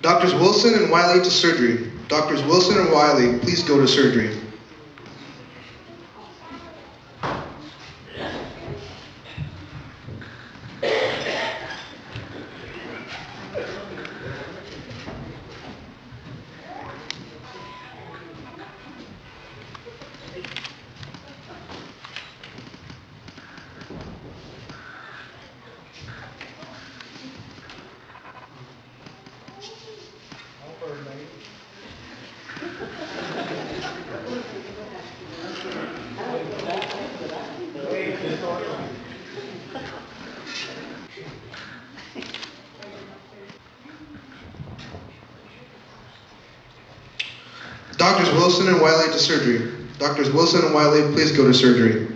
Doctors Wilson and Wiley to surgery. Doctors Wilson and Wiley, please go to surgery. Doctors Wilson and Wiley to surgery. Doctors Wilson and Wiley, please go to surgery.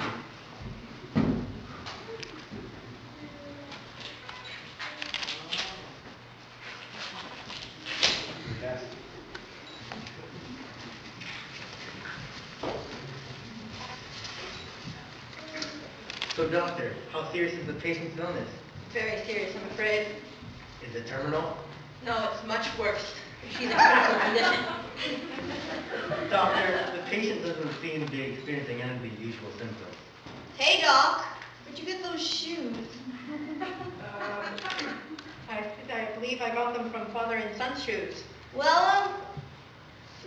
So, doctor, how serious is the patient's illness? Very serious, I'm afraid. Is it terminal? No, it's much worse. She's in critical condition. Doctor, the patient doesn't seem to be experiencing any of the usual symptoms. Hey, Doc. Where'd you get those shoes? I believe I got them from father and son's shoes. Well,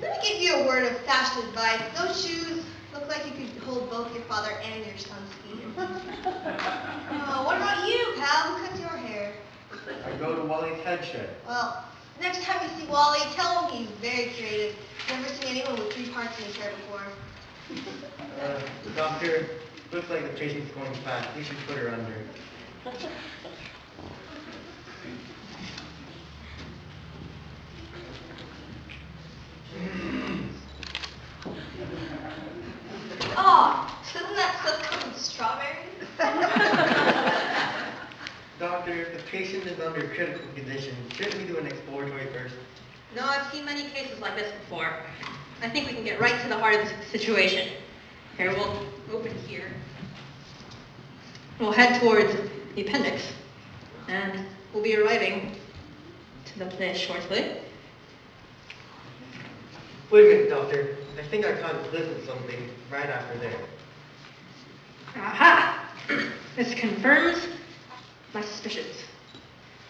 let me give you a word of fashion advice. Those shoes look like you could hold both your father and your son's feet. What about you, pal? Who cuts your hair? I go to Wally's head shed. Well, next time you see Wally, tell him he's very creative. Never seen anyone with 3 parts in his hair before. Doctor, looks like the patient's going fast. We should put her under. Oh, isn't that stuff covered with strawberries? Doctor, if the patient is under critical condition, shouldn't we do an exploratory first? No, I've seen many cases like this before. I think we can get right to the heart of the situation. Here, we'll open here. We'll head towards the appendix, and we'll be arriving to the place shortly. Wait a minute, doctor. I think I caught a glimpse of something right after there. Aha! This confirms my suspicions.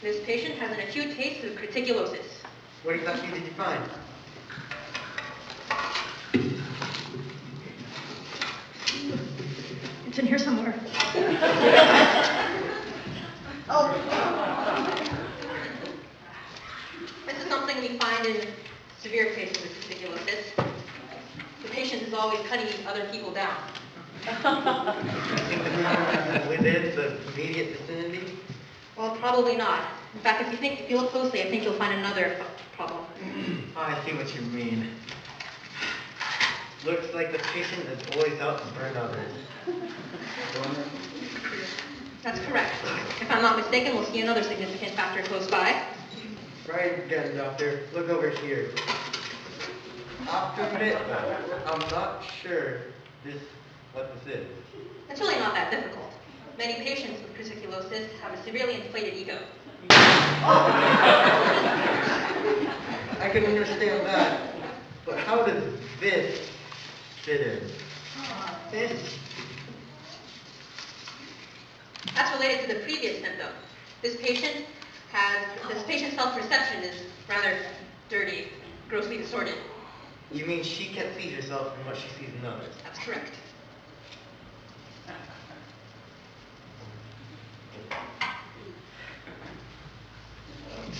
This patient has an acute case of reticulosis. What exactly did you find? It's in here somewhere. This is something we find in severe cases of reticulosis. The patient is always cutting other people down. Within the immediate vicinity? Well, probably not. In fact, if you look closely, I think you'll find another problem. Oh, I see what you mean. Looks like the patient is always out to burn others. That's correct. If I'm not mistaken, we'll see another significant factor close by. Right again, doctor. Look over here. I'll admit, though, I'm not sure what this is. It's really not that difficult. Many patients with reticulosis have a severely inflated ego. I can understand that, but how does this fit in? That's related to the previous symptom. This patient's self-perception is rather dirty, grossly distorted. You mean she can't see herself in what she sees in others? That's correct.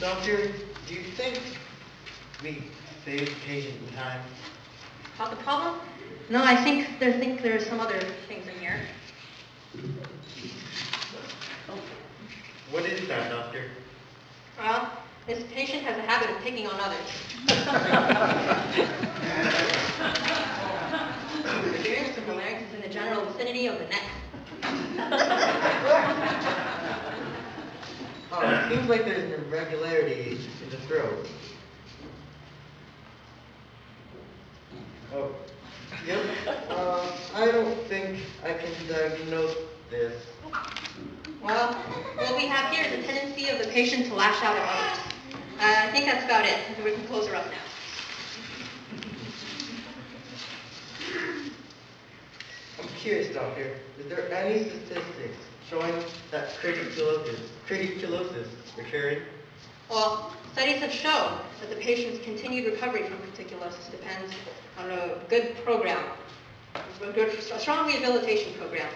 Doctor, do you think we saved the patient in time? Caught the problem? No, I think there are some other things in here. What is that, doctor? Well, this patient has a habit of picking on others. The ears of the larynx is in the general vicinity of the neck. Oh, it seems like there's an irregularity in the throat. Oh, yep. I don't think I can diagnose this. Well, what we have here is a tendency of the patient to lash out at others. I think that's about about it. We can close her up now. I'm curious, doctor. Is there any statistics showing that craniculosis is occurring? Well, studies have shown that the patient's continued recovery from reticulosis depends on a good program, a strong rehabilitation program.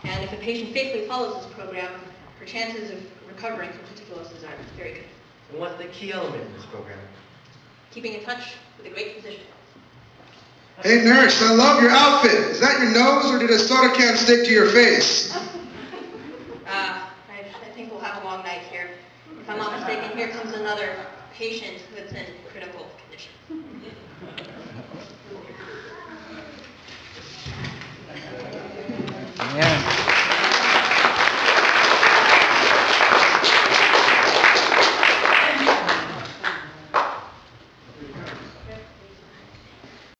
And if a patient faithfully follows this program, her chances of recovering from reticulosis are very good. And what's the key element in this program? Keeping in touch with a great physician. Hey nurse, I love your outfit. Is that your nose or did a soda can stick to your face? I think we'll have a long night here. If I'm not mistaken, here comes another patient that's in critical condition. Yeah.